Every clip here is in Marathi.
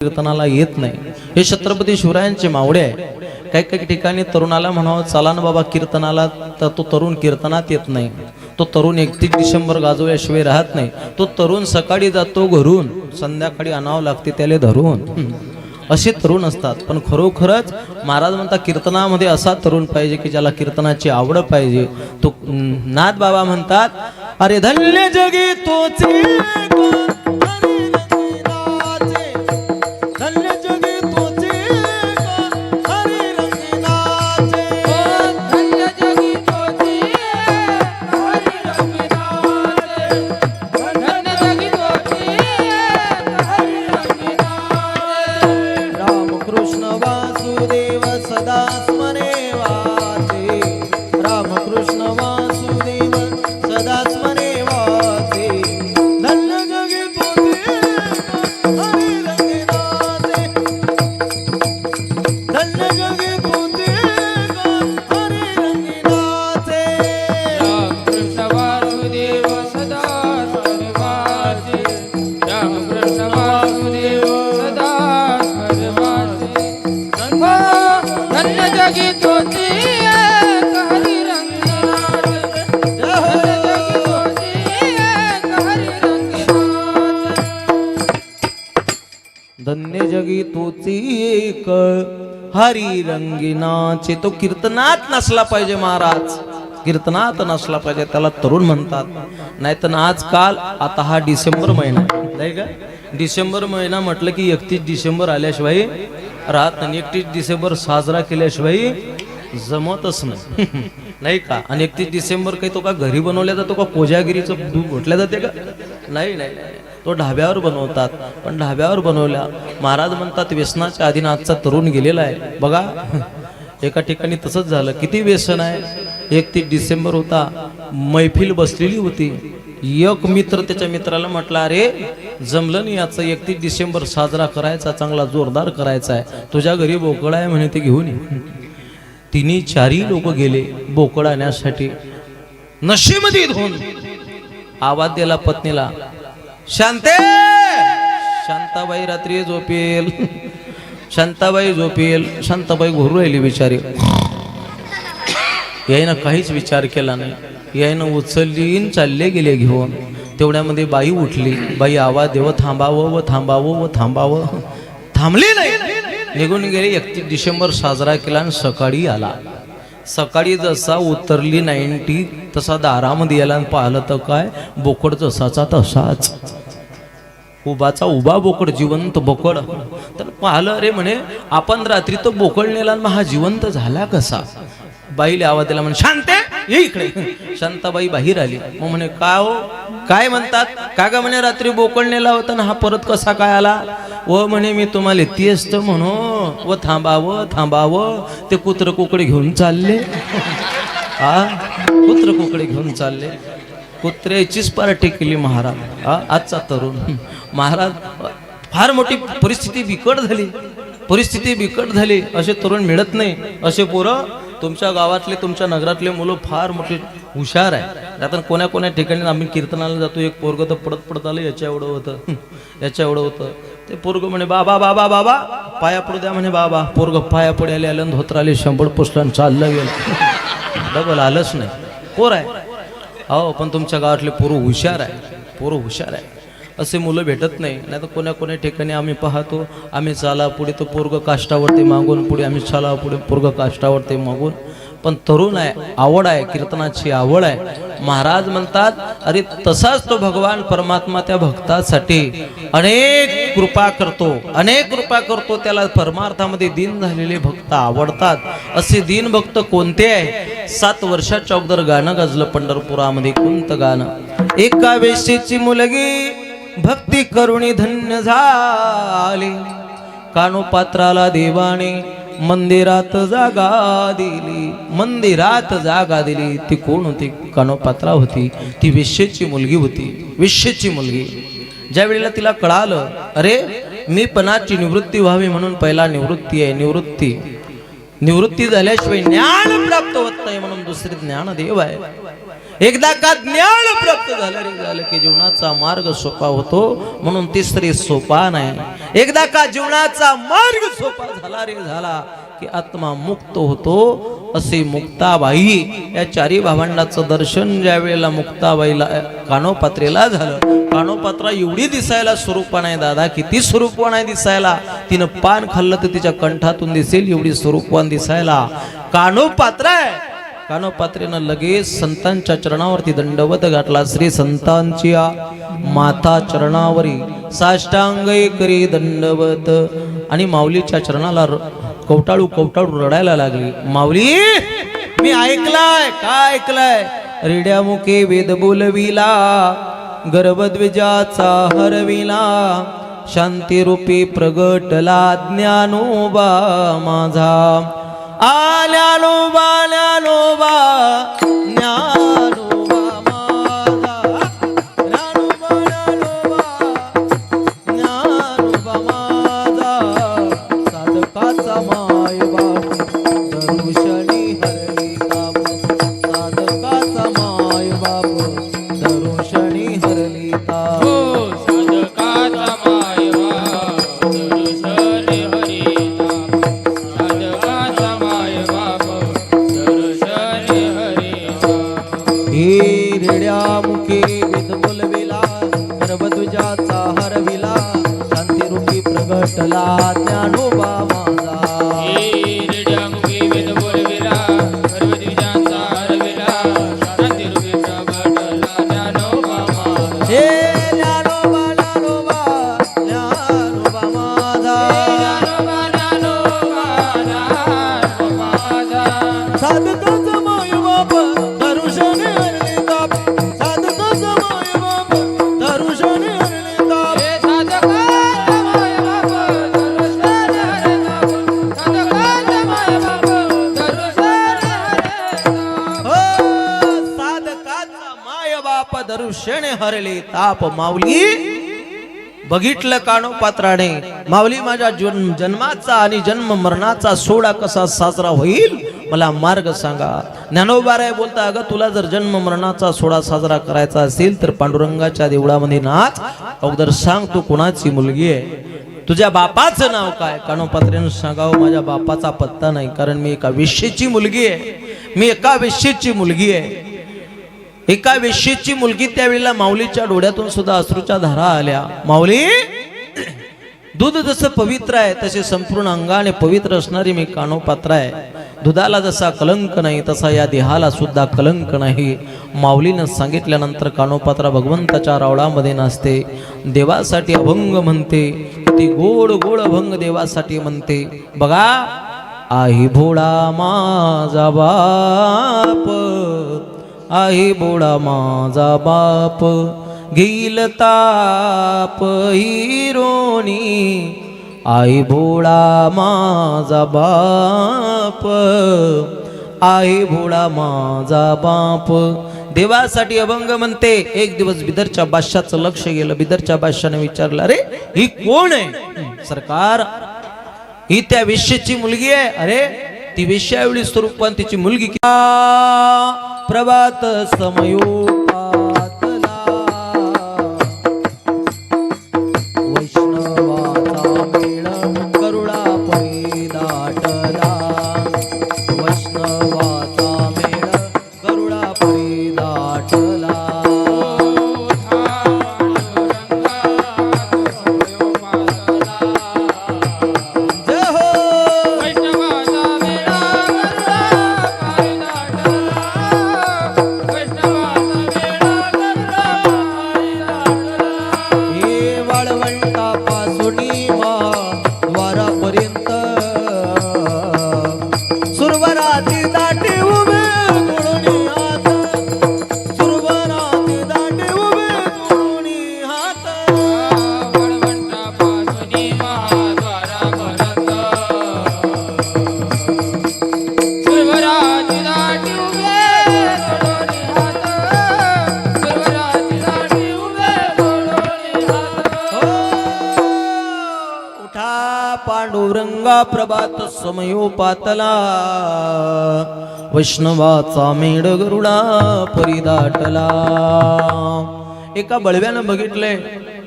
कीर्तनाला येत नाही. हे छत्रपती शिवरायांचे मावळे आहे. काही काही ठिकाणी तरुणाला म्हणावं चला ना बाबा कीर्तनाला, तर तो तरुण कीर्तनात येत नाही. तो तरुण 31 डिसेंबर गाजवल्याशिवाय राहत नाही. तो तरुण सकाळी जातो घरून, संध्याकाळी आणावं लागते त्याला धरून. असे तरुण असतात. पण खरोखरच महाराज म्हणतात कीर्तनामध्ये असा तरुण पाहिजे की ज्याला कीर्तनाची आवड पाहिजे. तो नाथ बाबा म्हणतात अरे धन्य जगी तोचे धन्य जगी तोची एक हरी रंगिनाचे. तो कीर्तनात नसला पाहिजे महाराज, कीर्तनात नसला पाहिजे त्याला तरुण म्हणतात. नाहीतर आजकाल आता हा डिसेंबर महिना नाही का, डिसेंबर महिना म्हटलं की 31 डिसेंबर आल्याशिवाय राहत नाही. 31 डिसेंबर साजरा केल्याशिवाय जमतच नाही नाही का. आणि 31 डिसेंबर काही तो का घरी बनवल्या जातो का कोजागिरीचं दूध घोटल्या जाते का? नाही नाही, तो ढाब्यावर बनवतात. पण ढाब्यावर बनवल्या महाराज म्हणतात व्यसनाच्या आधीन आजचा तरुण गेलेला आहे. बघा एका ठिकाणी तसंच झालं. किती व्यसन आहे. 31 डिसेंबर होता, मैफिल बसलेली होती. एक मित्र त्याच्या मित्राला म्हटला अरे जमलं नाही याचं 31 डिसेंबर साजरा करायचा, चांगला जोरदार करायचा आहे. तुझ्या घरी बोकड आहे म्हणे, ते घेऊन ये. तिन्ही चारही लोक गेले बोकड आणण्यासाठी. नशेमध्ये धुवून आवाज दिला पत्नीला, शांते शांताबाई रात्री झोपेल, शांताबाई झोपेल. शांताबाई घोरू राहिली बिचारी. यायनं काहीच विचार केला नाही. यायनं उचलली चालले गेले घेऊन. तेवढ्यामध्ये बाई उठली. बाई आवाज देव थांबावं व थांबावं व थांबावं. थांबली नाही, निघून गेले. 31 डिसेंबर साजरा केला आणि सकाळी आला. सकाळी जसा उतरली 90 तसा दारामध्ये याला पाहिलं तर काय बोकड जसाचा तसाच, उभाचा उभा बोकड, जिवंत बोकड. तर पाहिलं रे म्हणे आपण रात्री तो बोकड नेला, मग हा जिवंत झाला कसा. बाईला आवाज दिला म्हणे शांते ये इकडे. शांताबाई बाहेर आली. मग म्हणे का हो काय म्हणतात का ग म्हणे रात्री बोकड नेला होता ना, हा परत कसा काय आला. व म्हणे मी तुम्हाला तेच तर म्हणू व थांबावं थांबावं, ते कुत्र कुकडे घेऊन चालले. हा कुत्र कुकडे घेऊन चालले. कुत्र्याचीच पार्टी केली महाराज. आजचा तरुण महाराज. फार मोठी परिस्थिती बिकट झाली, परिस्थिती बिकट झाली. असे तरुण मिळत नाही. असे पोरं तुमच्या गावातले तुमच्या नगरातले मुलं फार मोठे हुशार आहे. आता कोण्या कोण्या ठिकाणी आम्ही कीर्तनाला जातो. एक पोरग तर पडत पडत आलं, याच्या एवढं होतं, याच्या एवढं होतं. ते पोरग म्हणे बाबा बाबा बाबा पाया पडू द्या म्हणे. बाबा पोरग पाया पडायला आलं, धोत्राले शंभर पुसलं चाललं गेलं. डबल आलंच नाही. पोर आहे हो, पण तुमच्या गावातले पोरं हुशार आहे, पोरं हुशार आहे. असे मुलं भेटत नाही. नाही तर कोण्या कोण्या ठिकाणी आम्ही पाहतो, आम्ही चाला पुढे तो पोरग काष्टावरती मागून पुढे, आम्ही चाला पुढे पोरग काष्टावरती मागून. पण तरुण आहे, आवड आहे, कीर्तनाची आवड आहे. महाराज म्हणतात अरे तसाच तो भगवान परमात्मा त्या भक्तासाठी अनेक कृपा करतो, अनेक कृपा करतो. त्याला परमार्थामध्ये दीन झालेले भक्त आवडतात. असे दीन भक्त कोणते आहे. 7 वर्षाच्या अगोदर गाणं गाजलं पंढरपुरामध्ये. कोणतं गाणं. एका वेश्येची मुलगी भक्ती करुणी धन्य झाली, कानोपात्राला देवाने मंदिरात जागा दिली, मंदिरात जागा दिली. ती कोण होती. कानोपात्रा होती. ती वेश्येची मुलगी होती, वेश्येची मुलगी. ज्या वेळेला तिला कळालं अरे मी पणाची निवृत्ती व्हावी म्हणून पहिला निवृत्ती आहे, निवृत्ती निवृत्ती झाल्याशिवाय ज्ञान प्राप्त होत नाही म्हणून दुसरे ज्ञान देव आहे. एकदा का ज्ञान प्राप्त झालं रे झालं की जीवनाचा मार्ग सोपा होतो म्हणून तिसरे सोपान आहे. एकदा का जीवनाचा मार्ग सोपा झाला रे झाला की आत्मा मुक्त होतो. असे मुक्ताबाई या चारी भावंडाचं दर्शन ज्या वेळेला मुक्ताबाईला कानोपात्रेला झालं. कानोपात्रा एवढी दिसायला स्वरूपा नाही दादा, किती स्वरूपवान आहे दिसायला. तिनं पान खाल्लं तर तिच्या कंठातून दिसेल एवढी स्वरूपवान दिसायला कानोपात्रा आहे. कानोपात्रेनं लगेच संतांच्या चरणावरती दंडवत घातला. श्री संतांची माता चरणावरी साष्टांग करी दंडवत. आणि माऊलीच्या चरणाला कवटाळू कवटाळू रडायला लागली. माऊली मी ऐकलाय. काय ऐकलाय? रेड्यामुखे वेद बोलविला, गर्भध्वजाचा हरविला, शांती प्रगटला ज्ञानोबा माझा. आल्यानोबा ज्ञानोबा माझा, ज्ञानोबा ज्ञानोबा माझा. साधकाचा माय बाप दरुशनी हरली ताप, साधकाचा माय बाप दरुशनी हरली ताप. रेड्यामुखे वेद बोलविला, गर्भध्वजाचा हरविला, शांतीरूपी प्रगटला ज्ञानोबा माझा. रेड्यामुखे वेद बोलविला, गर्भध्वजाचा हरविला, शांतीरूपी प्रगटला ज्ञानोबा माझा. हे ज्ञानोबा ज्ञानोबा ज्ञानोबा माझा, ज्ञानोबा ज्ञानोबा ज्ञानोबा माझा. साधकाचा माय बाप दरुशनी हरली ताप, साधकाचा माय बाप दरुशनी हरली ताप. हे साधकाचा माय बाप दरुशनी हरली ताप, साधकाचा माय बाप दरुशनी हरली ताप. हो, साधकाचा माय बाप दरुशनी हरली ताप. माऊली बघितलं कानोपात्राने. माऊली माझ्या जन्माचा आणि जन्म मरणाचा सोहळा कसा साजरा होईल मला मार्ग सांगा. ज्ञानोबाराय बोलता अगं तुला जर जन्म मरणाचा सोहळा साजरा करायचा असेल तर पांडुरंगाच्या देवळामध्ये नाच. अगोदर सांग तू कोणाची मुलगी आहे, तुझ्या बापाचं नाव काय. कानोपात्रेनं सांगावं माझ्या बापाचा पत्ता नाही, कारण मी एका वेश्येची मुलगी आहे. मी एका वेश्येची मुलगी आहे. एका वेश्येची मुलगी. त्यावेळेला माऊलीच्या डोळ्यातून सुद्धा अश्रूच्या धारा आल्या. माऊली दूध जसं पवित्र आहे तसे संपूर्ण अंगाने पवित्र असणारी मी कानोपात्रा आहे. दुधाला जसा कलंक नाही तसा या देहाला सुद्धा कलंक नाही. माऊलीनं सांगितल्यानंतर कानोपात्रा भगवंताच्या रावळामध्ये नाचते. देवासाठी अभंग म्हणते. ती गोड गोड अभंग देवासाठी म्हणते. बघा आई भोळा माझा बाप, आई भोळा माझा बाप, घेईल ताप हिरोनी. आई भोळा माझा बाप, आई भोळा माझा बाप. देवासाठी अभंग म्हणते. एक दिवस बिदरच्या बादशाचं लक्ष गेलं. बिदरच्या बादशाने विचारलं अरे ही कोण आहे. सरकार ही त्या वेश्येची मुलगी आहे. अरे ती वेश्या एवढी स्वरूपान तिची मुलगी. प्रभात समयोपातला वैष्णवाचा मेळ गरुडा पै दाटला. वैष्णवाचा मेळ गरुडा पै दाटला. वैष्णवाचा पांडुरंगा प्रभात समयो पातला वैष्णवाचा मेढ गरुडा परिदाटला. एका बळव्यानं बघितलंय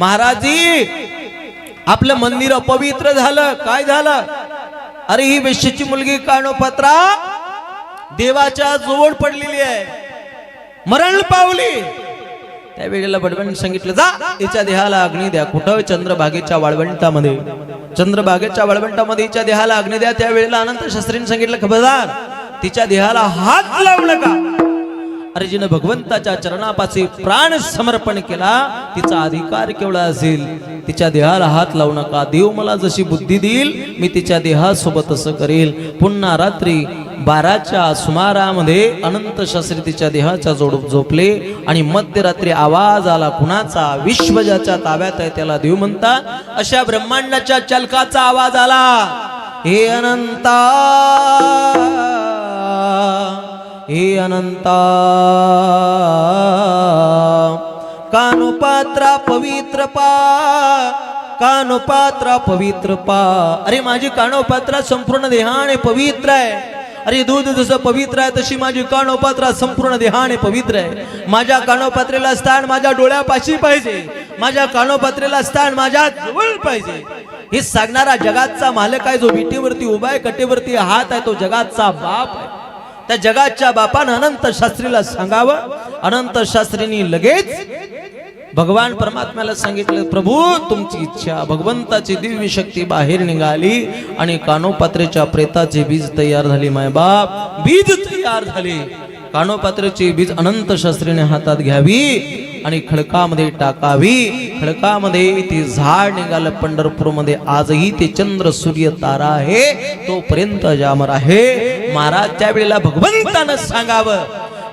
महाराजी आपलं मंदिर अपवित्र झालं. काय झालं? अरे ही वेश्येची मुलगी कानोपात्रा देवाच्या जवळ पडलेली आहे, मरण पावली. त्यावेळेला बडव्याने सांगितलं जा तिच्या देहाला अग्नी द्या. कुठं? चंद्रभागेच्या वाळवंटामध्ये. चंद्रभागेच्या वाळवंटामध्ये तिच्या देहाला अग्नी द्या. त्यावेळेला अनंत शास्त्रींनी सांगितलं खबरदार तिच्या देहाला हात लावू नका. अरे जिनं भगवंताच्या चरणापाशी प्राण समर्पण केला तिचा अधिकार केवढा असेल. तिच्या देहाला हात लावू नका. देव मला जशी बुद्धी देईल मी तिच्या देहासोबत असं करेल. पुन्हा रात्री 12च्या सुमारामध्ये अनंत शास्त्री तिच्या देहाच्या जोड झोपले आणि मध्यरात्री आवाज आला. कुणाचा? विश्व ज्याच्या ताब्यात आहे त्याला देव म्हणतात. अशा ब्रह्मांडाच्या चलकाचा आवाज आला. हे अनंता, हे अनंता, कानोपात्रा पवित्र पा, कानोपात्रा पवित्र पा. अरे माझी कानोपात्रा संपूर्ण देहाने पवित्र आहे. अरे दूध जसं पवित्र आहे तशी माझी कानोपात्रा संपूर्ण देहाने पवित्र आहे. माझ्या कानोपात्रेला स्थान माझ्या डोळ्यापाशी पाहिजे. माझ्या कानोपात्रेला स्थान माझ्या जवळ पाहिजे. हे सांगणारा जगाचा मालक आहे. जो विटेवरती उभा आहे, कटेवरती हात आहे, तो जगाचा बाप आहे. त्या जगाच्या बापानं अनंत शास्त्रीला सांगावं. अनंत शास्त्रींनी लगेच भगवान परमात्म्याला सांगितलं प्रभू तुमची इच्छा. भगवंताची दिव्य शक्ती बाहेर निघाली आणि कानोपात्रेच्या प्रेताचे बीज तयार झाले. माय बाप बीज तयार झाले. कानोपात्रेचे बीज अनंत शास्त्रीने हातात घ्यावी आणि खडकामध्ये टाकावी. खडकामध्ये ते झाड निघालं. पंढरपूरमध्ये आजही ते चंद्र सूर्य तारा आहे, तोपर्यंत अजामर आहे. महाराज त्यावेळेला भगवंतानं सांगावं,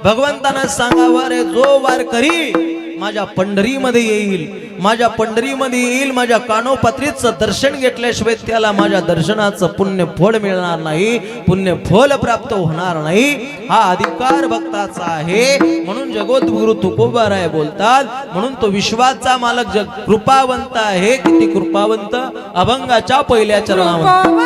भगवंतानं सांगावं रे जो वारकरी माझ्या पंढरीमध्ये येईल, माझ्या पंढरीमध्ये येईल, माझ्या कानोपात्रीचं दर्शन घेतल्याशिवाय त्याला माझ्या दर्शनाचं पुण्य फळ मिळणार नाही, पुण्य फळ प्राप्त होणार नाही. हा अधिकार भक्ताचा आहे. म्हणून जगद्गुरु तुकोबाराय बोलतात, म्हणून तो विश्वाचा मालक जग कृपावंत आहे. किती कृपावंत? अभंगाच्या पहिल्या चरणावर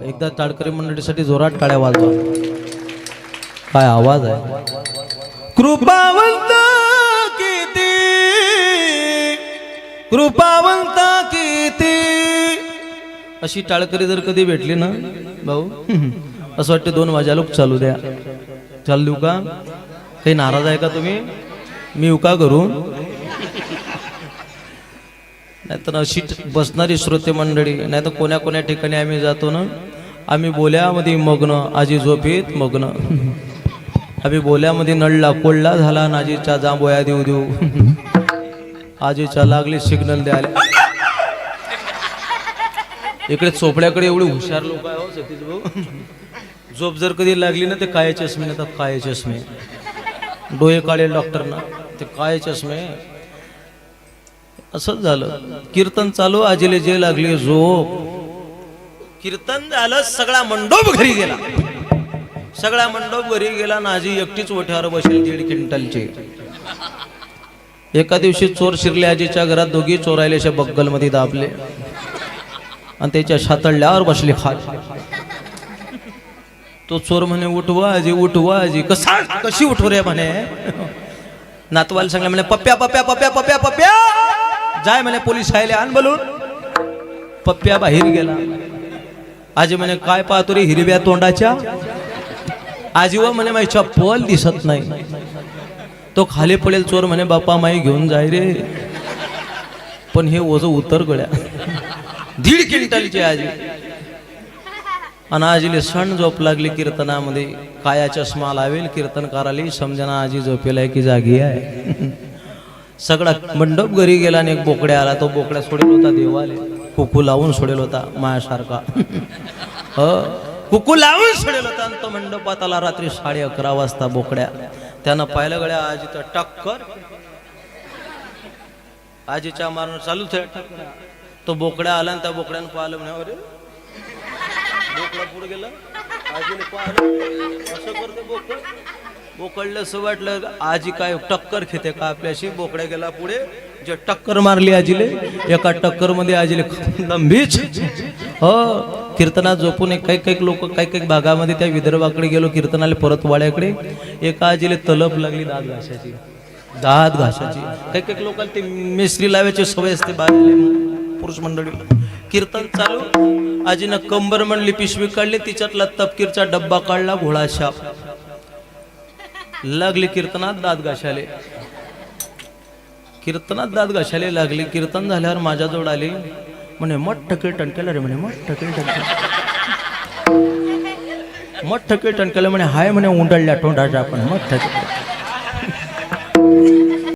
एकदा टाळकरी मंडळीसाठी जोरात टाळ्या वाजवा. काय आवाज आहे. कृपावंत किती, कृपावंत किती. अशी टाळकरी जर कधी भेटली ना भाऊ, असं वाटतं 2 वाजायला चालू द्या. चालू देऊ का? काही नाराज आहे का तुम्ही? मी येऊ का करून? नाहीतर अशी बसणारी श्रोते मंडळी, नाही तर कोण्या कोण्या ठिकाणी आम्ही जातो ना, आम्ही बोल्यामध्ये मग्न, आजी झोपेत मग्न. आम्ही बोल्यामध्ये नळला कोल्ला झाला आणि आजीच्या जांभोया देऊ देऊ आजीच्या लागली सिग्नल द्यायला. इकडे चोपड्याकडे एवढे हुशार लोक आहे हो सतीश भाऊ. झोप जर कधी लागली ना, ते काळे चष्मे येतात, काळे चष्मे. डोळे काढे डॉक्टरना, ते काळे चष्मे. असंच झालं. कीर्तन चालू, आजीले जे लागली झोप. कीर्तन झालं, सगळा मंडप घरी गेला. सगळा मंडप घरी गेला ना, आजी एकटीच ओठ्यावर बसेल 1.5 क्विंटलची. एका दिवशी चोर शिरले आजीच्या घरात. दोघी चोरायले अशा बग्गलमध्ये दाबले आणि त्याच्या छातळल्यावर बसले खात. तो चोर म्हणे उठवा आजी, उठवा आजी. कशी उठव रे म्हणे. नातवाला सांगले म्हणे पप्प्या पप्प्या पप्प्या पप्प्या पप्प्या जाय म्हणे, पोलीस आले आण बोलून. पप्प्या बाहेर गेला. आजी म्हणे काय पाहतो रे हिरव्या तोंडाच्या. आजी व म्हणे माझी चप्पल दिसत नाही. तो खाली पडेल. चोर म्हणे बापा माई घेऊन जाय रे. पण हे ओझं उतर गड्या. 1.5 क्विंटलची आजी. आणि आजीले सण झोप लागली कीर्तनामध्ये. काया चष्मा लावेल कीर्तनकाराली, समजना आजी झोपेला की जागी आहे. सगळा मंडप घरी गेला आणि एक बोकड्या आला. तो बोकड्या सोडेल होता देवाले, कुकू लावून सोडेल होता मायासारखा. कुकू लावून सोडेल होता. आणि तो मंडपात आला रात्री 11:30 वाजता. बोकड्या त्यानं पाहिलं गड्या आजीचं टक्कर. आजीच्या मारणं चालूच आहे. तो बोकड्या आला आणि त्या बोकड्यानं पाहिलं म्हणे अरे बोकडा पुढे गेला. आजीने पाहिलं असं करतो बोकड. बोकडलं असं वाटलं आजी काय टक्कर घेते का आपल्याशी. बोकड्या गेला पुढे. जे टक्कर मारली आजीले, एका टक्कर मध्ये आजीले लंबीच. हो कीर्तनात झोपून काही काही लोक काही भागामध्ये त्या विदर्भाकडे गेलो कीर्तनाला परत वाड्याकडे. एका आजीले तलप लागली दात घासाची. दात घासाची. काही लोकांना ते मिस्त्री लावायची सवय असते पुरुष मंडळी. कीर्तन चालू. आजीनं कंबर म्हणली पिशवी काढली, तिच्यातला तपकीरचा डब्बा काढला, घोडा शाप. लागली कीर्तनात दात घासाले. कीर्तनात दात घासाले लागली. कीर्तन झाल्यावर माझ्याजवळ आली. म्हणे मोठं कीर्तन केलं रे म्हणे. मोठं कीर्तन मोठं कीर्तन केलं म्हणे. हाय म्हणे उंडळल्या तोंडाचा आपण मोठं.